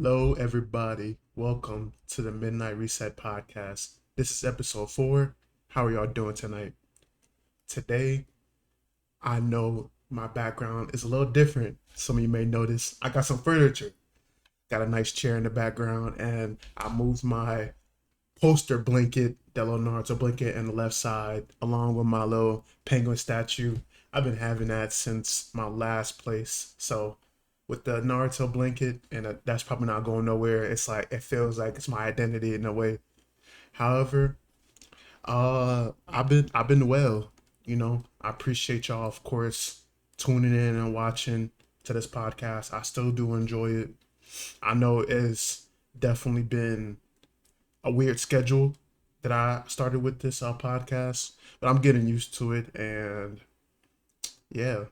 Hello, everybody. Welcome to the Midnight Reset Podcast. This is episode 4. How are y'all doing tonight? Today, I know my background is a little different. Some of you may notice I got some furniture. Got a nice chair in the background, and I moved my poster blanket, that little Naruto blanket, on the left side, along with my little penguin statue. I've been having that since my last place. So, with the Naruto blanket, and that's probably not going nowhere. It's like it feels like it's my identity in a way. However, I've been well. I appreciate y'all, of course, tuning in and watching to this podcast. I still do enjoy it. I know it's definitely been a weird schedule that I started with this podcast, but I'm getting used to it, and yeah,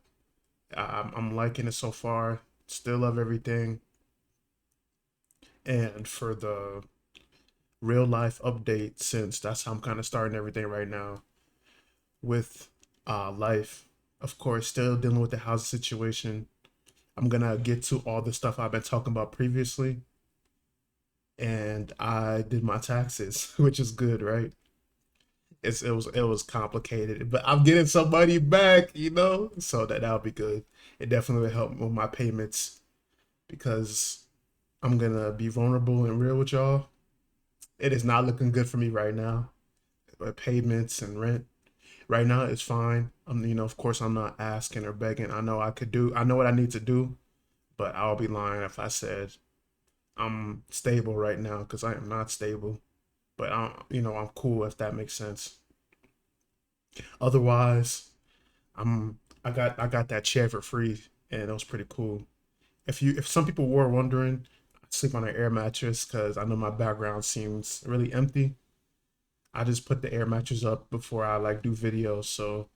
I'm liking it so far. Still love everything. And for the real life update, since that's how I'm kind of starting everything right now with life, of course, still dealing with the housing situation. I'm gonna get to all the stuff I've been talking about previously, and I did my taxes, which is good, right? It was complicated, but I'm getting some money back, so that'll be good. It definitely will help with my payments because I'm gonna be vulnerable and real with y'all. It is not looking good for me right now. Payments and rent right now is fine. Of course, I'm not asking or begging. I know what I need to do, but I'll be lying if I said I'm stable right now because I am not stable. But I'm cool if that makes sense. Otherwise, I got that chair for free, and it was pretty cool. If some people were wondering, I sleep on an air mattress because I know my background seems really empty. I just put the air mattress up before I like do videos, so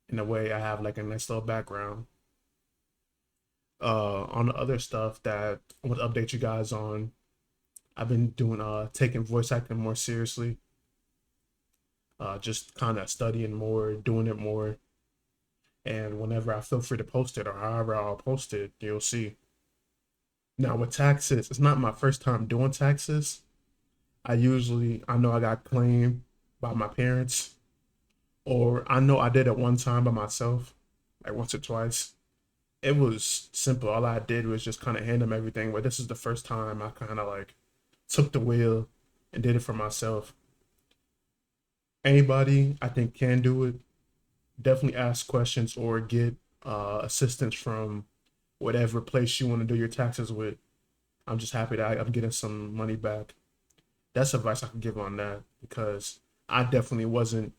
in a way I have like a nice little background. On the other stuff that I want to update you guys on, I've been doing taking voice acting more seriously. Just kind of studying more, doing it more, and whenever I feel free to post it or however I'll post it, you'll see. Now with taxes, it's not my first time doing taxes. I know I got claimed by my parents, or I know I did it one time by myself, like once or twice. It was simple. All I did was just kind of hand them everything. But this is the first time I kind of like took the wheel and did it for myself. Anybody I think can do it. Definitely ask questions or get assistance from whatever place you want to do your taxes with. I'm just happy that I'm getting some money back. That's advice I can give on that because I definitely wasn't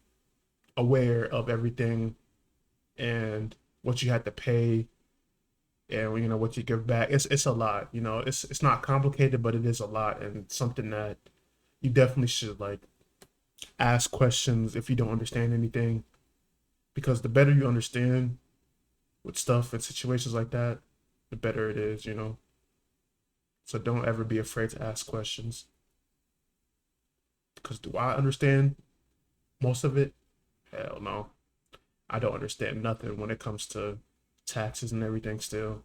aware of everything and what you had to pay and what you give back. It's a lot. It's not complicated, but it is a lot and something that you definitely should like ask questions if you don't understand anything because the better you understand with stuff and situations like that, the better it is. So don't ever be afraid to ask questions because do I understand most of it? Hell no. I don't understand nothing when it comes to taxes and everything still.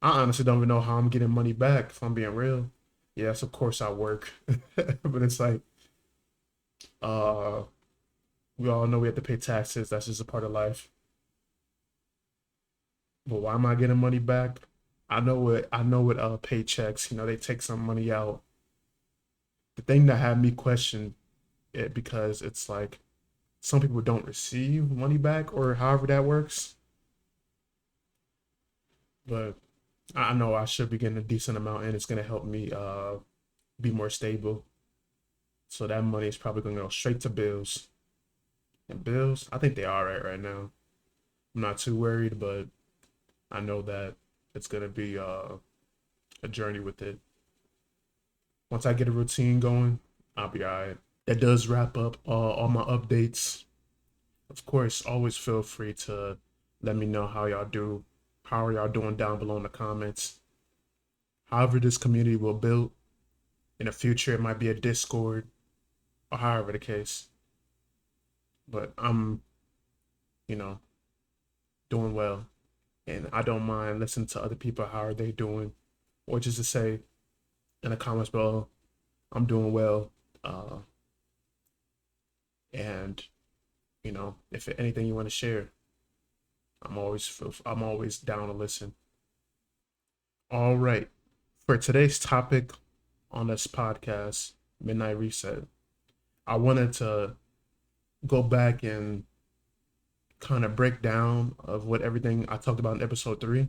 I honestly don't even know how I'm getting money back if I'm being real. Yes, of course I work. But it's like uh we all know we have to pay taxes. That's just a part of life. But why am I getting money back? I know with paychecks, they take some money out. The thing that had me question it because it's like some people don't receive money back or however that works. But I know I should be getting a decent amount and it's gonna help me be more stable. So that money is probably gonna go straight to bills. And bills, I think they are right now. I'm not too worried, but I know that it's gonna be a journey with it. Once I get a routine going, I'll be alright. That does wrap up all my updates. Of course, always feel free to let me know how y'all do. How are y'all doing down below in the comments? However, this community will build in the future, it might be a Discord or however the case. But I'm, you know, doing well, and I don't mind listening to other people. How are they doing? Or just to say, in the comments below. I'm doing well. Uh, and if anything you want to share, I'm always down to listen. All right. For today's topic on this podcast, Midnight Reset, I wanted to go back and kind of break down of what everything I talked about in episode 3,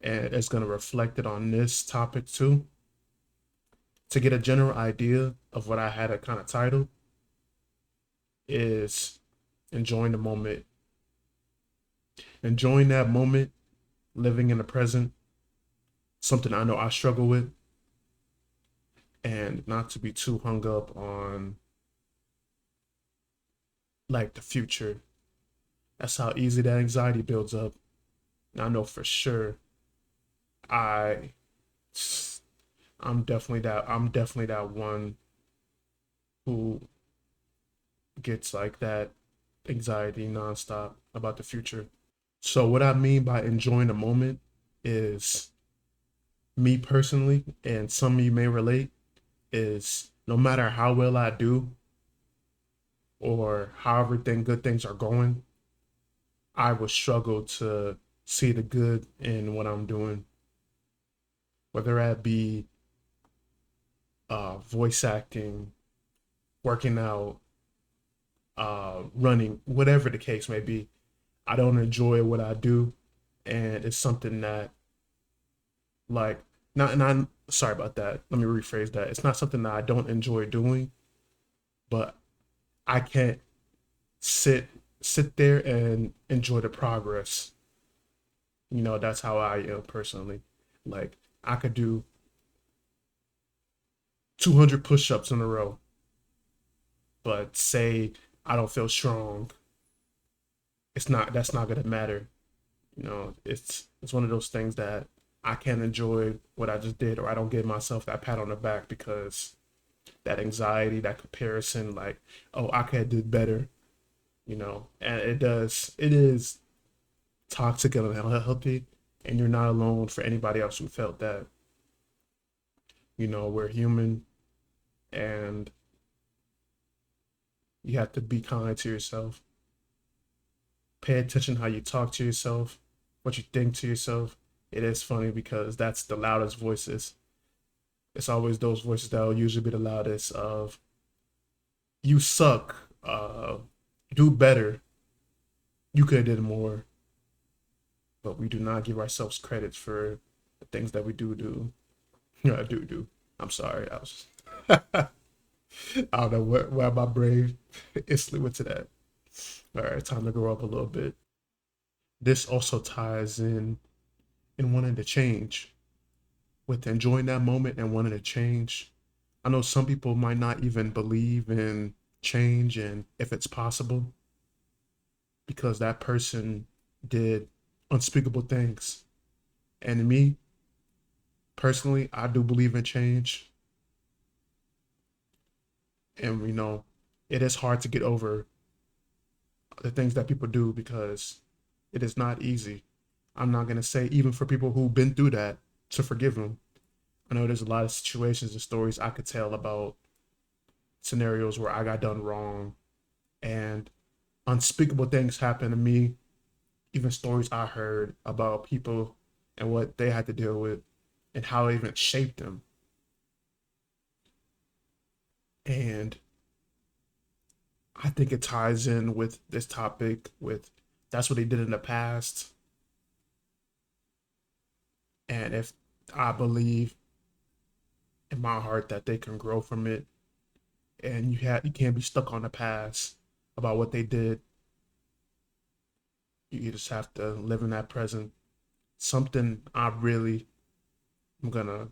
and it's going to reflect it on this topic too, to get a general idea of what I had a kind of title is enjoying the moment, enjoying that moment, living in the present, something I know I struggle with, and not to be too hung up on like the future. That's how easy that anxiety builds up. And I know for sure I I'm definitely that one who gets like that anxiety nonstop about the future. So what I mean by enjoying the moment is me personally, and some of you may relate, is no matter how well I do or however good things are going, I will struggle to see the good in what I'm doing, whether that be voice acting, working out, running, whatever the case may be. I don't enjoy what I do, and it's something that, like, not, and I'm sorry about that. Let me rephrase that. It's not something that I don't enjoy doing, but I can't sit sit there and enjoy the progress. That's how I am personally. Like, I could do 200 push-ups in a row, but say I don't feel strong, that's not gonna matter. It's one of those things that I can't enjoy what I just did, or I don't give myself that pat on the back because that anxiety, that comparison, like, oh, I could have did better, and it is toxic and unhealthy, and you're not alone for anybody else who felt that. We're human, and you have to be kind to yourself. Pay attention how you talk to yourself, what you think to yourself. It is funny because that's the loudest voices. It's always those voices that will usually be the loudest of you suck, do better, you could have did more, but we do not give ourselves credit for the things that we do. Yeah, I do. I'm sorry. I don't know where my brain instantly went to that. All right, time to grow up a little bit. This also ties in wanting to change, with enjoying that moment and wanting to change. I know some people might not even believe in change and if it's possible because that person did unspeakable things. And me, personally, I do believe in change. And it is hard to get over the things that people do because it is not easy. I'm not going to say, even for people who've been through that, to forgive them. I know there's a lot of situations and stories I could tell about scenarios where I got done wrong and unspeakable things happened to me, even stories I heard about people and what they had to deal with and how it even shaped them. And I think it ties in with this topic with that's what they did in the past. And if I believe in my heart that they can grow from it, and you can't be stuck on the past about what they did. You just have to live in that present. Something I really am gonna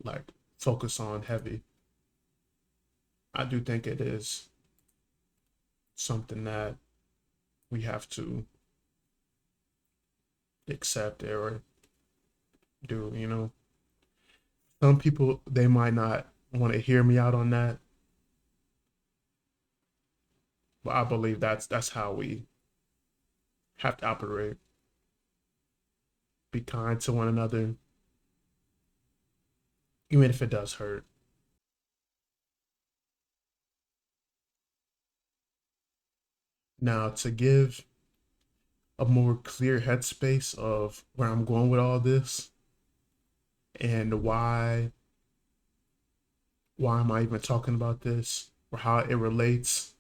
like focus on heavy. I do think it is something that we have to accept or do. Some people, they might not want to hear me out on that, but I believe that's how we have to operate. Be kind to one another, even if it does hurt. Now, to give a more clear headspace of where I'm going with all this and why am I even talking about this or how it relates,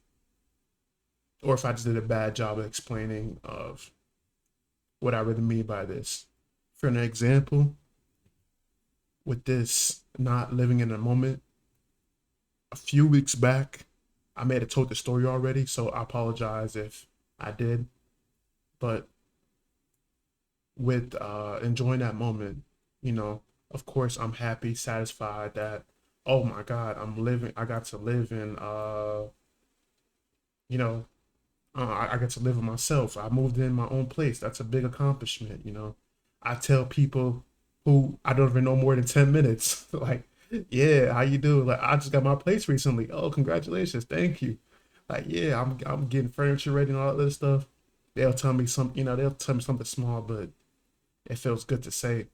or if I just did a bad job of explaining of what I really mean by this. For an example, with this not living in the moment, a few weeks back, I may have told the story already, so I apologize if I did. But with enjoying that moment, you know, of course, I'm happy, satisfied that, oh my God, I got to live in, you know, I get to live with myself. I moved in my own place. That's a big accomplishment, you know. I tell people who I don't even know more than 10 minutes, like, yeah, how you doing? Like, I just got my place recently. Oh, congratulations. Thank you. Like, yeah, I'm getting furniture ready and all that other stuff. They'll tell me something small, but it feels good to say.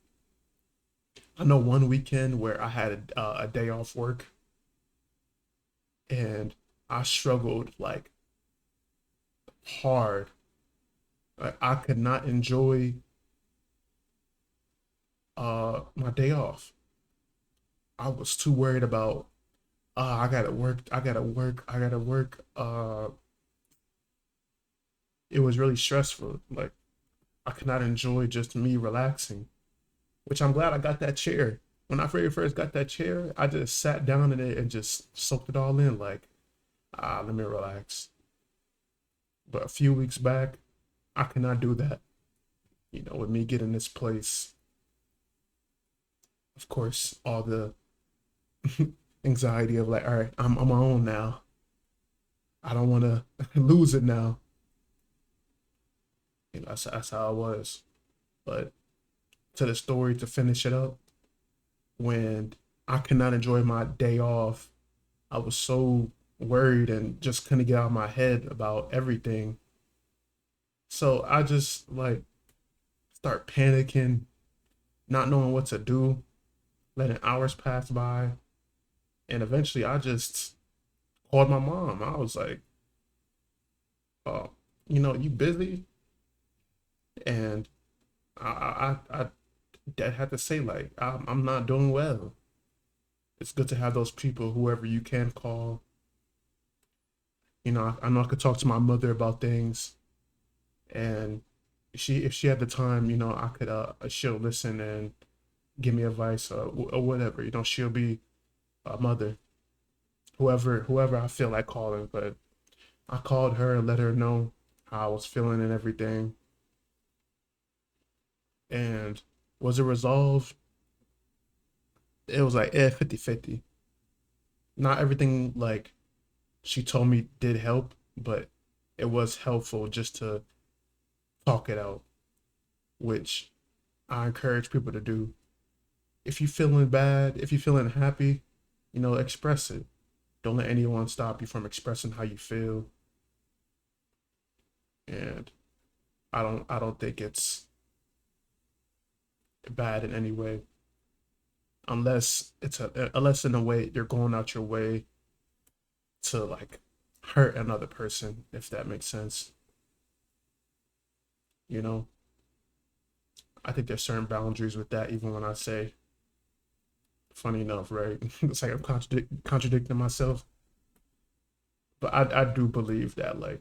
I know one weekend where I had a day off work and I struggled like hard. Like, I could not enjoy my day off. I was too worried about I gotta work, I gotta work, I gotta work. It was really stressful. Like, I could not enjoy just me relaxing, which I'm glad I got that chair. When I very first got that chair, I just sat down in it and just soaked it all in. Like, let me relax. But a few weeks back, I could not do that. You know, with me getting this place, of course, all the anxiety of like, all right, I'm on my own now. I don't want to lose it now. You know, that's how I was. But to the story to finish it up, when I could not enjoy my day off, I was so worried and just couldn't get out of my head about everything. So I just like start panicking, not knowing what to do, letting hours pass by. And eventually I just called my mom. I was like, oh, you busy? And I had to say, like, I'm not doing well. It's good to have those people, whoever you can call. You know, I know I could talk to my mother about things, and if she had the time, I could she'll listen and give me advice or whatever. You know, she'll be a mother, whoever I feel like calling. But I called her and let her know how I was feeling and everything. And was it resolved? It was like 50-50. Not everything like she told me did help, but it was helpful just to talk it out, which I encourage people to do. If you're feeling bad, if you're feeling happy, express it. Don't let anyone stop you from expressing how you feel. And I don't think it's bad in any way, unless in a way you're going out your way to like hurt another person, if that makes sense. You know, I think there's certain boundaries with that. Even when I say, funny enough, right? It's like I'm contradicting myself, but I do believe that like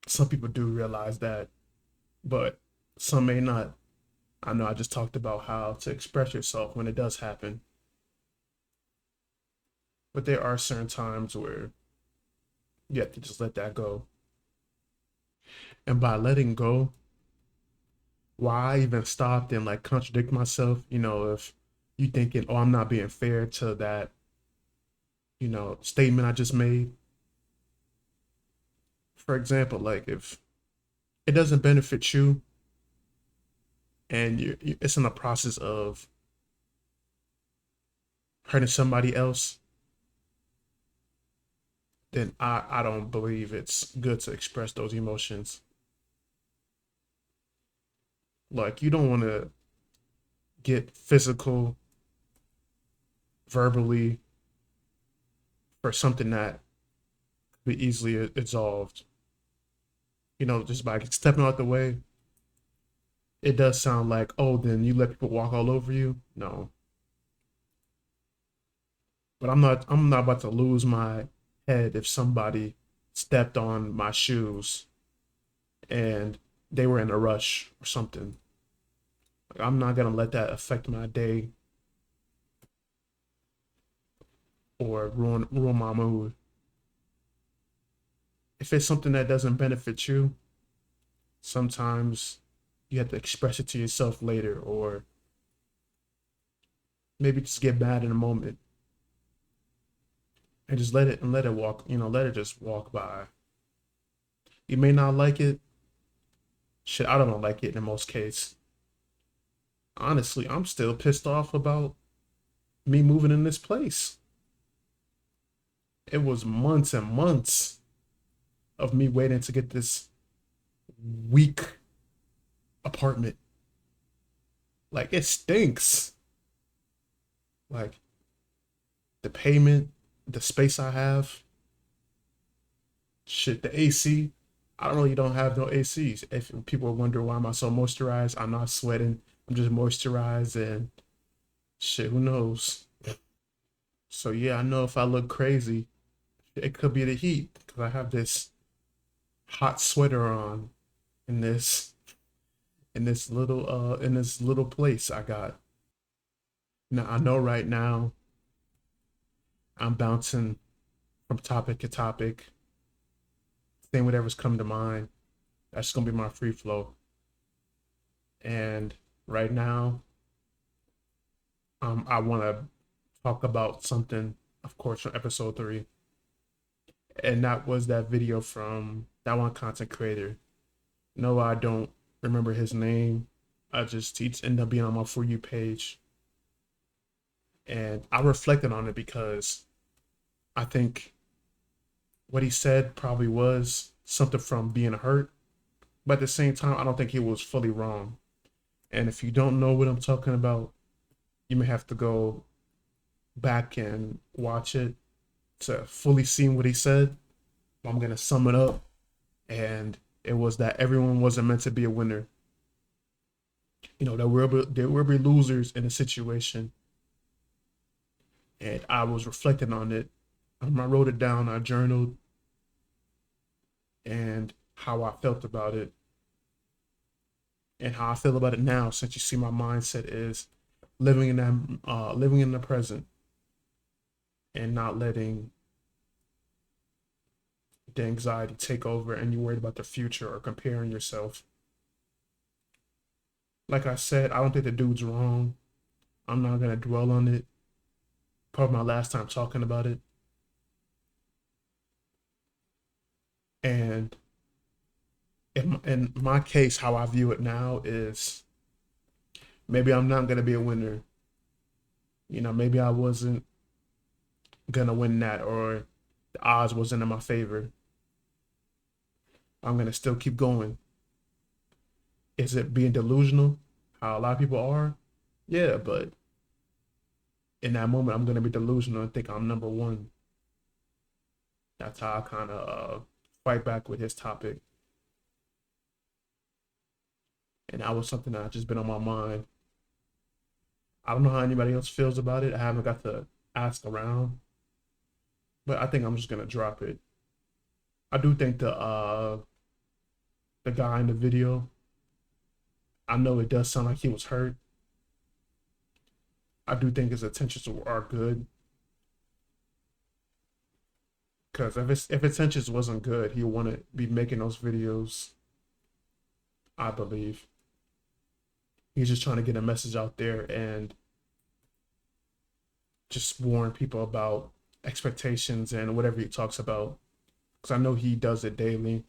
some people do realize that, but some may not. I know I just talked about how to express yourself when it does happen, but there are certain times where you have to just let that go. And by letting go, why I even stopped and like contradict myself, if you thinking, oh, I'm not being fair to that, statement I just made. For example, like if it doesn't benefit you and it's in the process of hurting somebody else, then I don't believe it's good to express those emotions. Like you don't want to get physical verbally for something that could be easily absolved. Just by stepping out the way, it does sound like, oh, then you let people walk all over you. No, but I'm not about to lose my head if somebody stepped on my shoes and they were in a rush or something. Like, I'm not gonna let that affect my day or ruin my mood. If it's something that doesn't benefit you, sometimes you have to express it to yourself later, or maybe just get mad in a moment and just let it walk. Let it just walk by. You may not like it. Shit, I don't like it in most cases. Honestly, I'm still pissed off about me moving in this place. It was months and months of me waiting to get this weak apartment. Like, it stinks. Like, the payment, the space I have, shit, the AC. I don't really don't have no ACs. If people wonder why am I so moisturized, I'm not sweating. I'm just moisturized and shit, who knows? So yeah, I know if I look crazy, it could be the heat because I have this hot sweater on in this little place I got. Now I know right now I'm bouncing from topic to topic, saying whatever's come to mind. That's gonna be my free flow. And right now, I want to talk about something, of course, from episode 3, and that was that video from that one content creator. No, I don't remember his name. He ended up being on my For You page, and I reflected on it because I think what he said probably was something from being hurt, but at the same time, I don't think he was fully wrong. And if you don't know what I'm talking about, you may have to go back and watch it to fully see what he said. I'm gonna sum it up, and it was that everyone wasn't meant to be a winner. There will be losers in a situation, and I was reflecting on it. I wrote it down. I journaled, and how I felt about it, and how I feel about it now. Since you see, my mindset is living in the present, and not letting the anxiety take over, and you're worried about the future or comparing yourself. Like I said, I don't think the dude's wrong. I'm not gonna dwell on it. Probably my last time talking about it. And in my case, how I view it now is maybe I'm not gonna be a winner. Maybe I wasn't gonna win that, or the odds wasn't in my favor. I'm gonna still keep going. Is it being delusional? How a lot of people are? Yeah, but in that moment, I'm gonna be delusional and think I'm number one. That's how I kind of fight back with his topic, and that was something that just been on my mind. I don't know how anybody else feels about it. I haven't got to ask around, but I think I'm just gonna drop it. I do think the guy in the video, I know it does sound like he was hurt. I do think his intentions are good, because if his intentions wasn't good, he wouldn't be making those videos. I believe he's just trying to get a message out there and just warn people about expectations and whatever he talks about. Because I know he does it daily,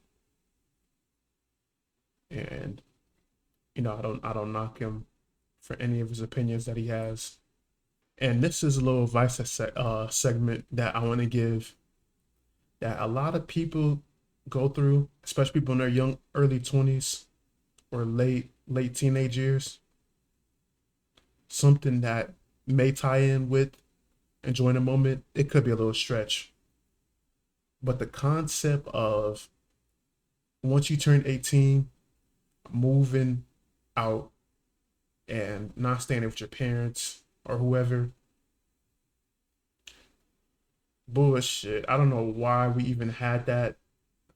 and I don't knock him for any of his opinions that he has. And this is a little advice segment that I want to give, that a lot of people go through, especially people in their young early 20s or late teenage years. Something that may tie in with enjoying the moment, it could be a little stretch. But the concept of once you turn 18, moving out and not staying with your parents or whoever, bullshit. I don't know why we even had that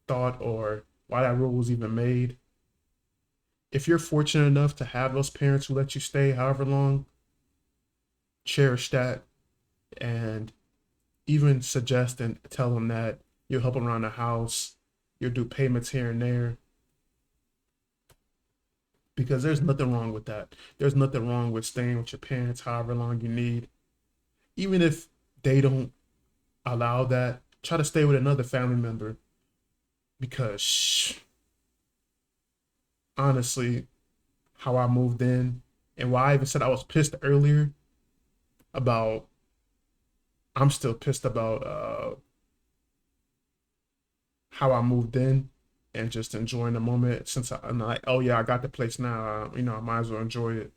thought or why that rule was even made. If you're fortunate enough to have those parents who let you stay however long, cherish that and even suggest and tell them that you'll help them around the house, you'll do payments here and there, because there's nothing wrong with that. There's nothing wrong with staying with your parents however long you need. Even if they don't allow that, try to stay with another family member because honestly, how I moved in and why I even said I was pissed earlier about, I'm still pissed about how I moved in and just enjoying the moment since I'm like, oh yeah, I got the place now. I might as well enjoy it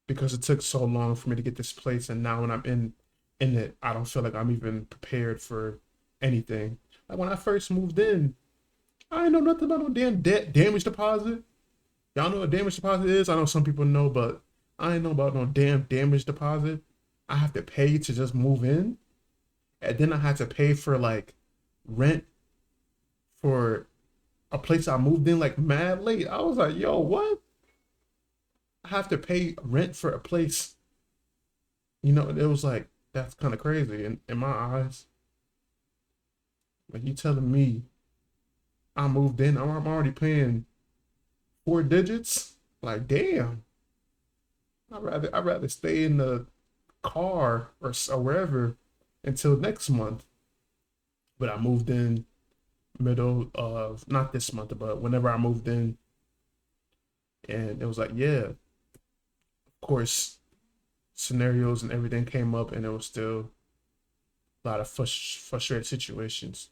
because it took so long for me to get this place, and now when I'm in it, I don't feel like I'm even prepared for anything. Like when I first moved in, I didn't know nothing about no damn damage deposit. Y'all know what damage deposit is? I know some people know, but I didn't know about no damn damage deposit. I have to pay to just move in, and then I had to pay for like rent for a place I moved in like mad late. I was like, yo, what? I have to pay rent for a place. It was like that's kind of crazy in my eyes. Like you telling me I moved in, I'm already paying 4 digits. Like damn, I'd rather stay in the car or wherever until next month. But I moved in middle of not this month, but whenever I moved in, and it was like, yeah, of course, scenarios and everything came up, and it was still a lot of frustrated situations.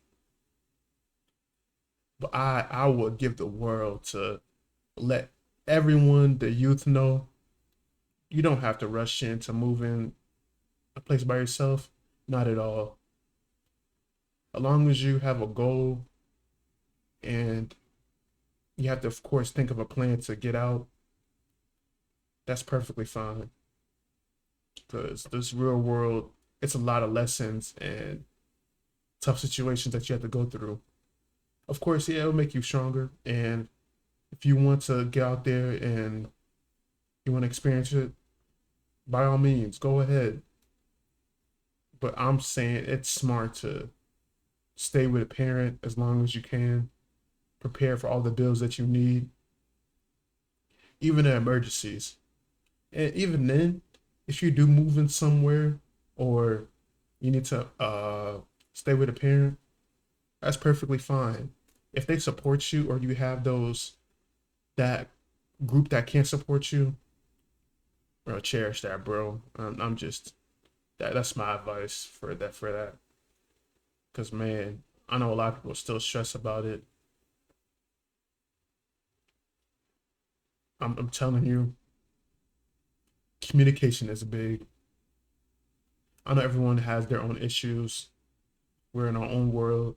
But I would give the world to let everyone, the youth, know you don't have to rush in to move in a place by yourself. Not at all. As long as you have a goal and you have to, of course, think of a plan to get out, that's perfectly fine. Because this real world, it's a lot of lessons and tough situations that you have to go through. Of course, yeah, it'll make you stronger. And if you want to get out there and you want to experience it, by all means, go ahead. But I'm saying it's smart to stay with a parent as long as you can, prepare for all the bills that you need, even in emergencies. And even then, if you do move in somewhere or you need to stay with a parent, that's perfectly fine. If they support you or you have that group that can't support you, bro, cherish that, bro. I'm just that's my advice for that. Cause man, I know a lot of people still stress about it. I'm telling you, communication is big. I know everyone has their own issues. We're in our own world,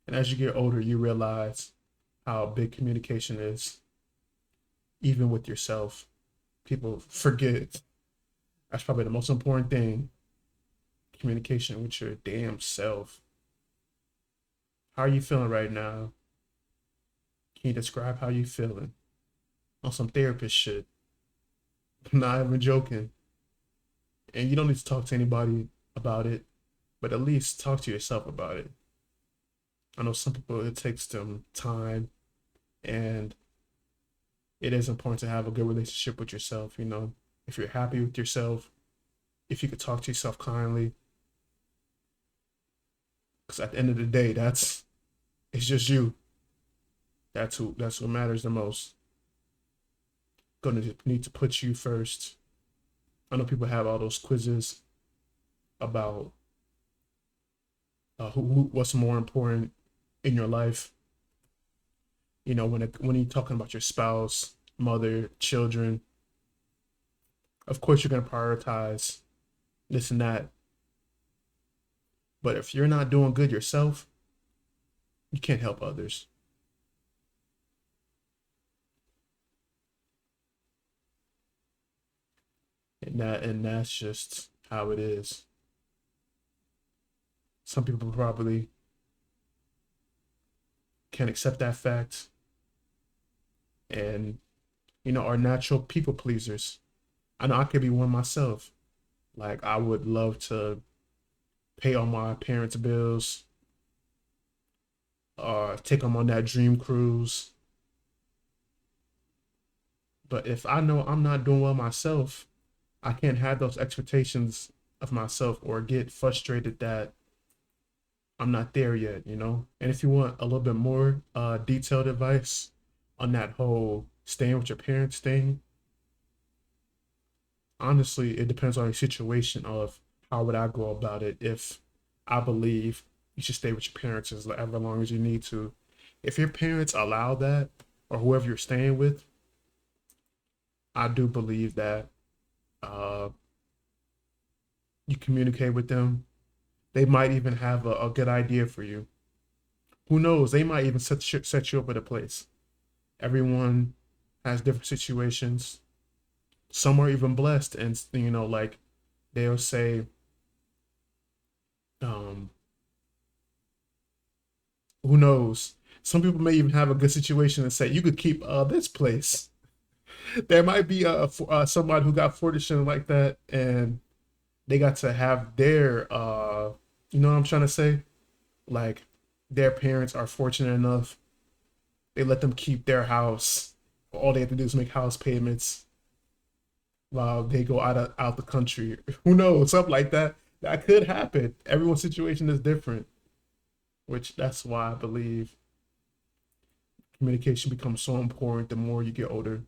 and as you get older, you realize how big communication is, even with yourself. People forget that's probably the most important thing: communication with your damn self. How are you feeling right now? Can you describe how you feeling? On some therapist shit. Not even joking. And you don't need to talk to anybody about it, but at least talk to yourself about it. I know some people it takes them time, and it is important to have a good relationship with yourself. If you're happy with yourself, if you could talk to yourself kindly, because at the end of the day, it's just you. That's what matters the most. Gonna need to put you first. I know people have all those quizzes about what's more important in your life. When you're talking about your spouse, mother, children, of course you're gonna prioritize this and that. But if you're not doing good yourself, you can't help others. And that's just how it is. Some people probably can't accept that fact and are natural people pleasers. I know I could be one myself. Like I would love to pay all my parents' bills, or take them on that dream cruise. But if I know I'm not doing well myself, I can't have those expectations of myself or get frustrated that I'm not there yet. And if you want a little bit more detailed advice on that whole staying with your parents thing, honestly, it depends on your situation of how would I go about it if I believe you should stay with your parents as ever long as you need to. If your parents allow that, or whoever you're staying with, I do believe that uh, you communicate with them. They might even have a good idea for you. Who knows? They might even set you up with a place. Everyone has different situations. Some are even blessed, and like they'll say, um, who knows? Some people may even have a good situation and say you could keep this place. There might be somebody who got fortunate like that, and they got to have their you know what I'm trying to say? Like their parents are fortunate enough, they let them keep their house. All they have to do is make house payments while they go out the country. Who knows? Something like that. That could happen. Everyone's situation is different, which that's why I believe communication becomes so important the more you get older.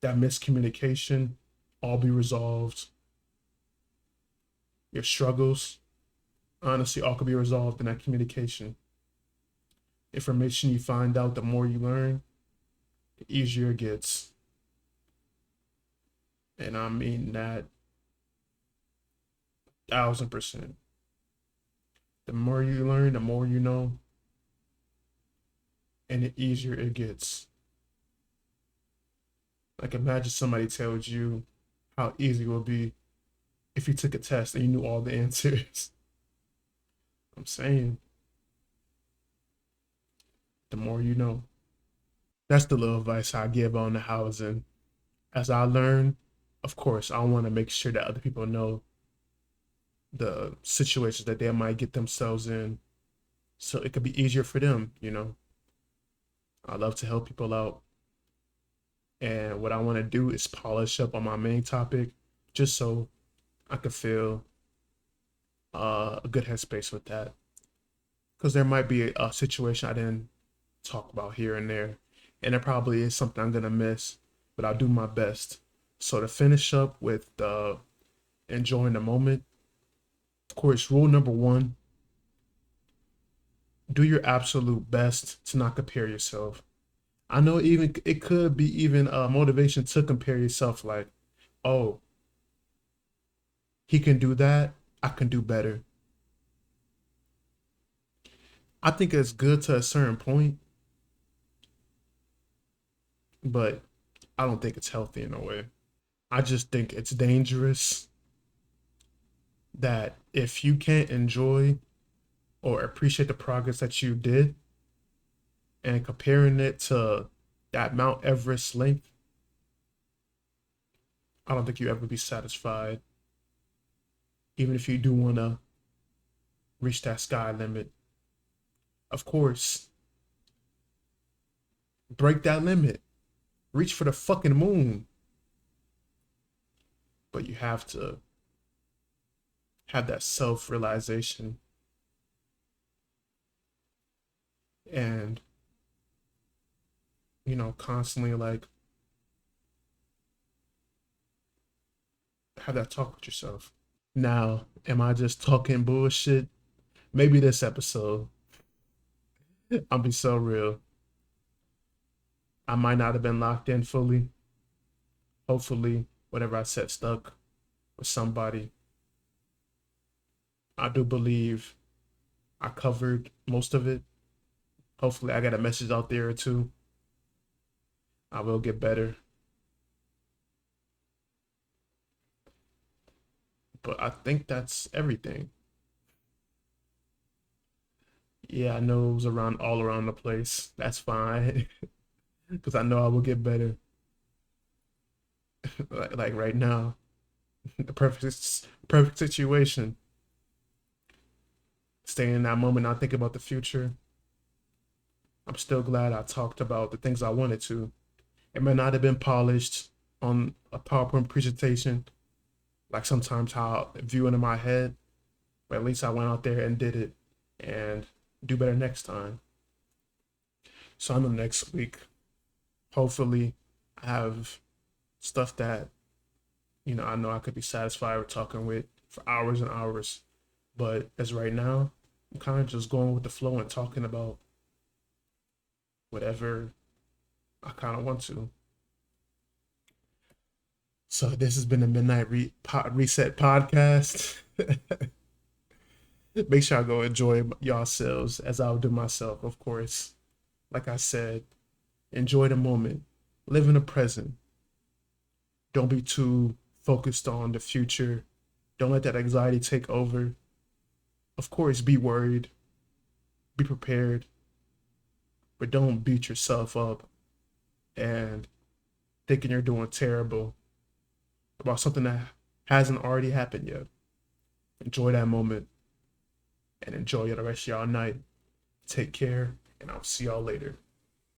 That miscommunication all be resolved. Your struggles, honestly, all could be resolved in that communication. Information you find out, the more you learn, the easier it gets. And I mean that 1,000%. The more you learn, the more you know, and the easier it gets. Like imagine somebody tells you how easy it would be if you took a test and you knew all the answers. I'm saying the more you know. That's the little advice I give on the housing. As I learn, of course, I want to make sure that other people know the situations that they might get themselves in so it could be easier for them. I love to help people out. And what I want to do is polish up on my main topic just so I could feel a good headspace with that. Because there might be a situation I didn't talk about here and there. And it probably is something I'm going to miss, but I'll do my best. So to finish up with enjoying the moment, of course, rule number one, do your absolute best to not compare yourself. I know even it could be even a motivation to compare yourself like, oh, he can do that, I can do better. I think it's good to a certain point, but I don't think it's healthy in a way. I just think it's dangerous that if you can't enjoy or appreciate the progress that you did and comparing it to that Mount Everest length, I don't think you ever be satisfied, even if you do want to reach that sky limit. Of course, break that limit, reach for the fucking moon, but you have to have that self realization and, constantly like have that talk with yourself. Now, am I just talking bullshit? Maybe this episode. I'll be so real. I might not have been locked in fully. Hopefully, whatever I said stuck. with somebody. I do believe I covered most of it. Hopefully, I got a message out there or two. I will get better. But I think that's everything. Yeah, I know it was around all around the place. That's fine. Because I know I will get better. Like right now, the perfect situation. Staying in that moment, not thinking about the future. I'm still glad I talked about the things I wanted to. It may not have been polished on a PowerPoint presentation, like sometimes how I view it in my head, but at least I went out there and did it and do better next time. So I know next week, hopefully, I have stuff that, I know I could be satisfied with talking with for hours and hours. But as right now, I'm kind of just going with the flow and talking about whatever I kind of want to. So this has been the Reset podcast. Make sure I go enjoy yourselves as I'll do myself, of course. Like I said, enjoy the moment, live in the present. Don't be too focused on the future. Don't let that anxiety take over. Of course, be worried, be prepared, but don't beat yourself up and thinking you're doing terrible about something that hasn't already happened yet. Enjoy that moment and enjoy the rest of y'all night. Take care, and I'll see y'all later.